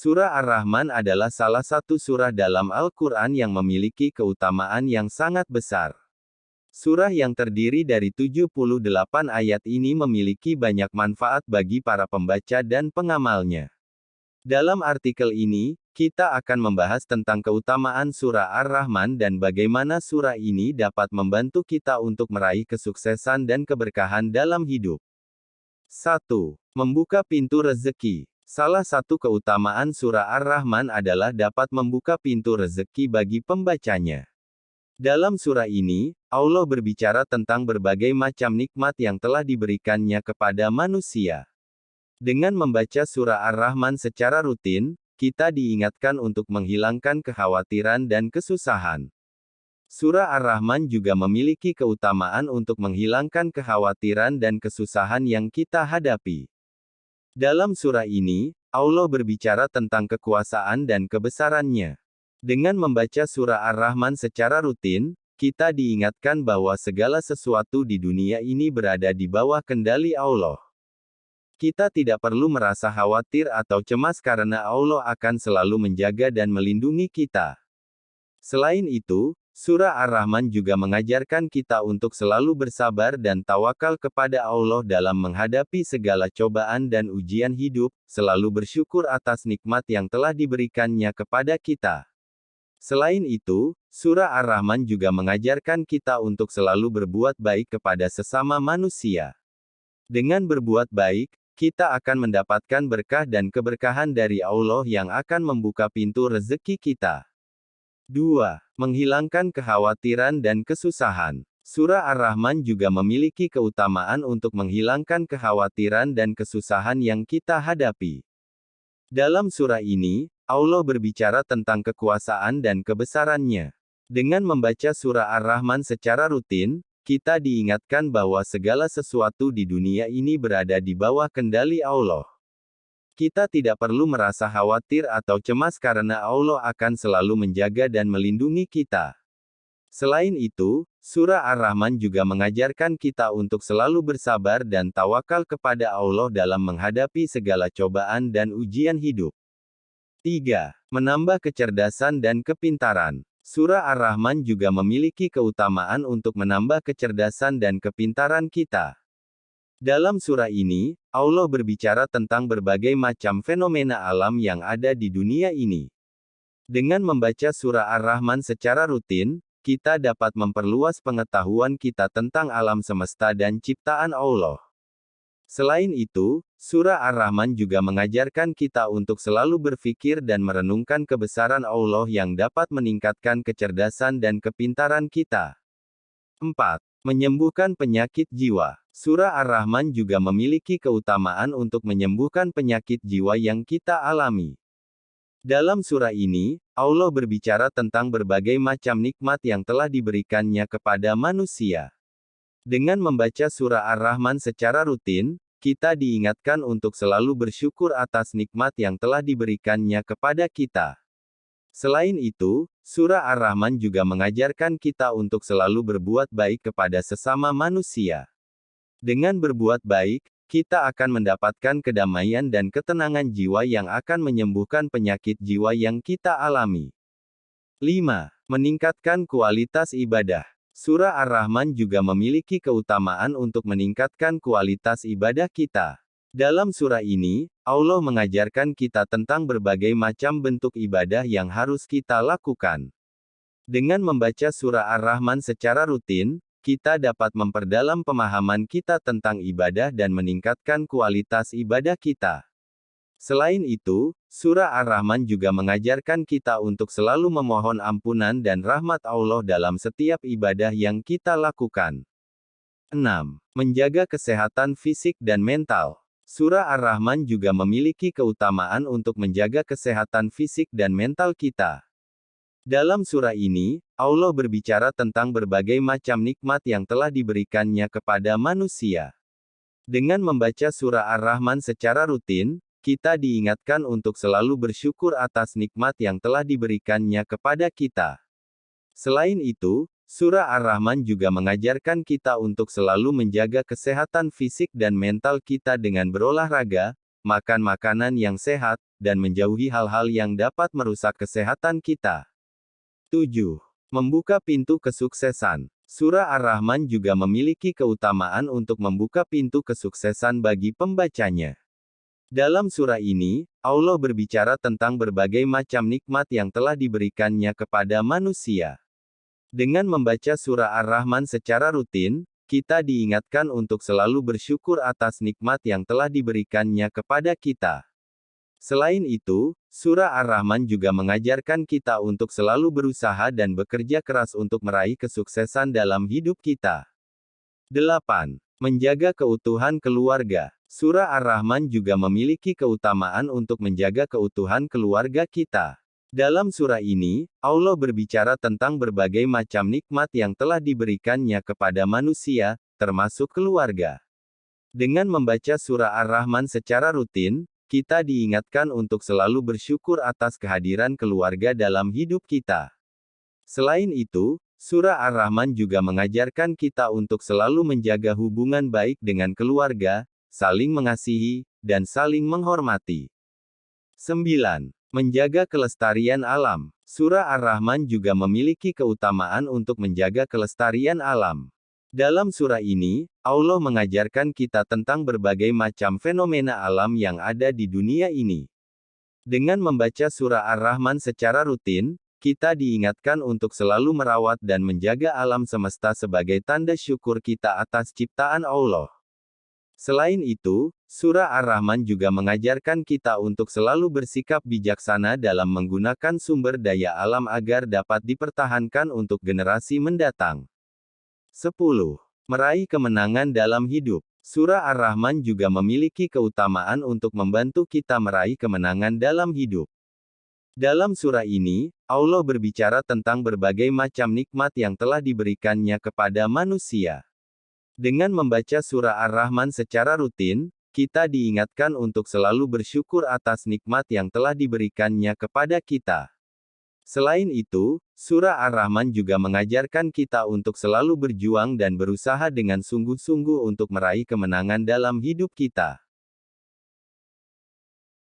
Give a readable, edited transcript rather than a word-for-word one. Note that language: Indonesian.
Surah Ar-Rahman adalah salah satu surah dalam Al-Quran yang memiliki keutamaan yang sangat besar. Surah yang terdiri dari 78 ayat ini memiliki banyak manfaat bagi para pembaca dan pengamalnya. Dalam artikel ini, kita akan membahas tentang keutamaan surah Ar-Rahman dan bagaimana surah ini dapat membantu kita untuk meraih kesuksesan dan keberkahan dalam hidup. 1. Membuka pintu rezeki. Salah satu keutamaan surah Ar-Rahman adalah dapat membuka pintu rezeki bagi pembacanya. Dalam surah ini, Allah berbicara tentang berbagai macam nikmat yang telah diberikannya kepada manusia. Dengan membaca surah Ar-Rahman secara rutin, kita diingatkan untuk menghilangkan kekhawatiran dan kesusahan. Surah Ar-Rahman juga memiliki keutamaan untuk menghilangkan kekhawatiran dan kesusahan yang kita hadapi. Dalam surah ini, Allah berbicara tentang kekuasaan dan kebesarannya. Dengan membaca surah Ar-Rahman secara rutin, kita diingatkan bahwa segala sesuatu di dunia ini berada di bawah kendali Allah. Kita tidak perlu merasa khawatir atau cemas karena Allah akan selalu menjaga dan melindungi kita. Selain itu, surah Ar-Rahman juga mengajarkan kita untuk selalu bersabar dan tawakal kepada Allah dalam menghadapi segala cobaan dan ujian hidup, selalu bersyukur atas nikmat yang telah diberikannya kepada kita. Selain itu, surah Ar-Rahman juga mengajarkan kita untuk selalu berbuat baik kepada sesama manusia. Dengan berbuat baik, kita akan mendapatkan berkah dan keberkahan dari Allah yang akan membuka pintu rezeki kita. 2. Menghilangkan kekhawatiran dan kesusahan. Surah Ar-Rahman juga memiliki keutamaan untuk menghilangkan kekhawatiran dan kesusahan yang kita hadapi. Dalam surah ini, Allah berbicara tentang kekuasaan dan kebesarannya. Dengan membaca surah Ar-Rahman secara rutin, kita diingatkan bahwa segala sesuatu di dunia ini berada di bawah kendali Allah. Kita tidak perlu merasa khawatir atau cemas karena Allah akan selalu menjaga dan melindungi kita. Selain itu, surah Ar-Rahman juga mengajarkan kita untuk selalu bersabar dan tawakal kepada Allah dalam menghadapi segala cobaan dan ujian hidup. 3. Menambah kecerdasan dan kepintaran. Surah Ar-Rahman juga memiliki keutamaan untuk menambah kecerdasan dan kepintaran kita. Dalam surah ini, Allah berbicara tentang berbagai macam fenomena alam yang ada di dunia ini. Dengan membaca surah Ar-Rahman secara rutin, kita dapat memperluas pengetahuan kita tentang alam semesta dan ciptaan Allah. Selain itu, surah Ar-Rahman juga mengajarkan kita untuk selalu berpikir dan merenungkan kebesaran Allah yang dapat meningkatkan kecerdasan dan kepintaran kita. 4. Menyembuhkan penyakit jiwa. Surah Ar-Rahman juga memiliki keutamaan untuk menyembuhkan penyakit jiwa yang kita alami. Dalam surah ini, Allah berbicara tentang berbagai macam nikmat yang telah diberikannya kepada manusia. Dengan membaca surah Ar-Rahman secara rutin, kita diingatkan untuk selalu bersyukur atas nikmat yang telah diberikannya kepada kita. Selain itu, surah Ar-Rahman juga mengajarkan kita untuk selalu berbuat baik kepada sesama manusia. Dengan berbuat baik, kita akan mendapatkan kedamaian dan ketenangan jiwa yang akan menyembuhkan penyakit jiwa yang kita alami. 5. Meningkatkan kualitas ibadah. Surah Ar-Rahman juga memiliki keutamaan untuk meningkatkan kualitas ibadah kita. Dalam surah ini, Allah mengajarkan kita tentang berbagai macam bentuk ibadah yang harus kita lakukan. Dengan membaca surah Ar-Rahman secara rutin, kita dapat memperdalam pemahaman kita tentang ibadah dan meningkatkan kualitas ibadah kita. Selain itu, surah Ar-Rahman juga mengajarkan kita untuk selalu memohon ampunan dan rahmat Allah dalam setiap ibadah yang kita lakukan. 6. Menjaga kesehatan fisik dan mental. Surah Ar-Rahman juga memiliki keutamaan untuk menjaga kesehatan fisik dan mental kita. Dalam surah ini, Allah berbicara tentang berbagai macam nikmat yang telah diberikannya kepada manusia. Dengan membaca surah Ar-Rahman secara rutin, kita diingatkan untuk selalu bersyukur atas nikmat yang telah diberikannya kepada kita. Selain itu, surah Ar-Rahman juga mengajarkan kita untuk selalu menjaga kesehatan fisik dan mental kita dengan berolahraga, makan makanan yang sehat, dan menjauhi hal-hal yang dapat merusak kesehatan kita. 7. Membuka pintu kesuksesan. Surah Ar-Rahman juga memiliki keutamaan untuk membuka pintu kesuksesan bagi pembacanya. Dalam surah ini, Allah berbicara tentang berbagai macam nikmat yang telah diberikannya kepada manusia. Dengan membaca surah Ar-Rahman secara rutin, kita diingatkan untuk selalu bersyukur atas nikmat yang telah diberikannya kepada kita. Selain itu, surah Ar-Rahman juga mengajarkan kita untuk selalu berusaha dan bekerja keras untuk meraih kesuksesan dalam hidup kita. 8. Menjaga keutuhan keluarga. Surah Ar-Rahman juga memiliki keutamaan untuk menjaga keutuhan keluarga kita. Dalam surah ini, Allah berbicara tentang berbagai macam nikmat yang telah diberikannya kepada manusia, termasuk keluarga. Dengan membaca surah Ar-Rahman secara rutin, kita diingatkan untuk selalu bersyukur atas kehadiran keluarga dalam hidup kita. Selain itu, surah Ar-Rahman juga mengajarkan kita untuk selalu menjaga hubungan baik dengan keluarga, saling mengasihi, dan saling menghormati. 9. Menjaga kelestarian alam. Surah Ar-Rahman juga memiliki keutamaan untuk menjaga kelestarian alam. Dalam surah ini, Allah mengajarkan kita tentang berbagai macam fenomena alam yang ada di dunia ini. Dengan membaca surah Ar-Rahman secara rutin, kita diingatkan untuk selalu merawat dan menjaga alam semesta sebagai tanda syukur kita atas ciptaan Allah. Selain itu, surah Ar-Rahman juga mengajarkan kita untuk selalu bersikap bijaksana dalam menggunakan sumber daya alam agar dapat dipertahankan untuk generasi mendatang. 10. Meraih kemenangan dalam hidup. Surah Ar-Rahman juga memiliki keutamaan untuk membantu kita meraih kemenangan dalam hidup. Dalam surah ini, Allah berbicara tentang berbagai macam nikmat yang telah diberikannya kepada manusia. Dengan membaca surah Ar-Rahman secara rutin, kita diingatkan untuk selalu bersyukur atas nikmat yang telah diberikannya kepada kita. Selain itu, surah Ar-Rahman juga mengajarkan kita untuk selalu berjuang dan berusaha dengan sungguh-sungguh untuk meraih kemenangan dalam hidup kita.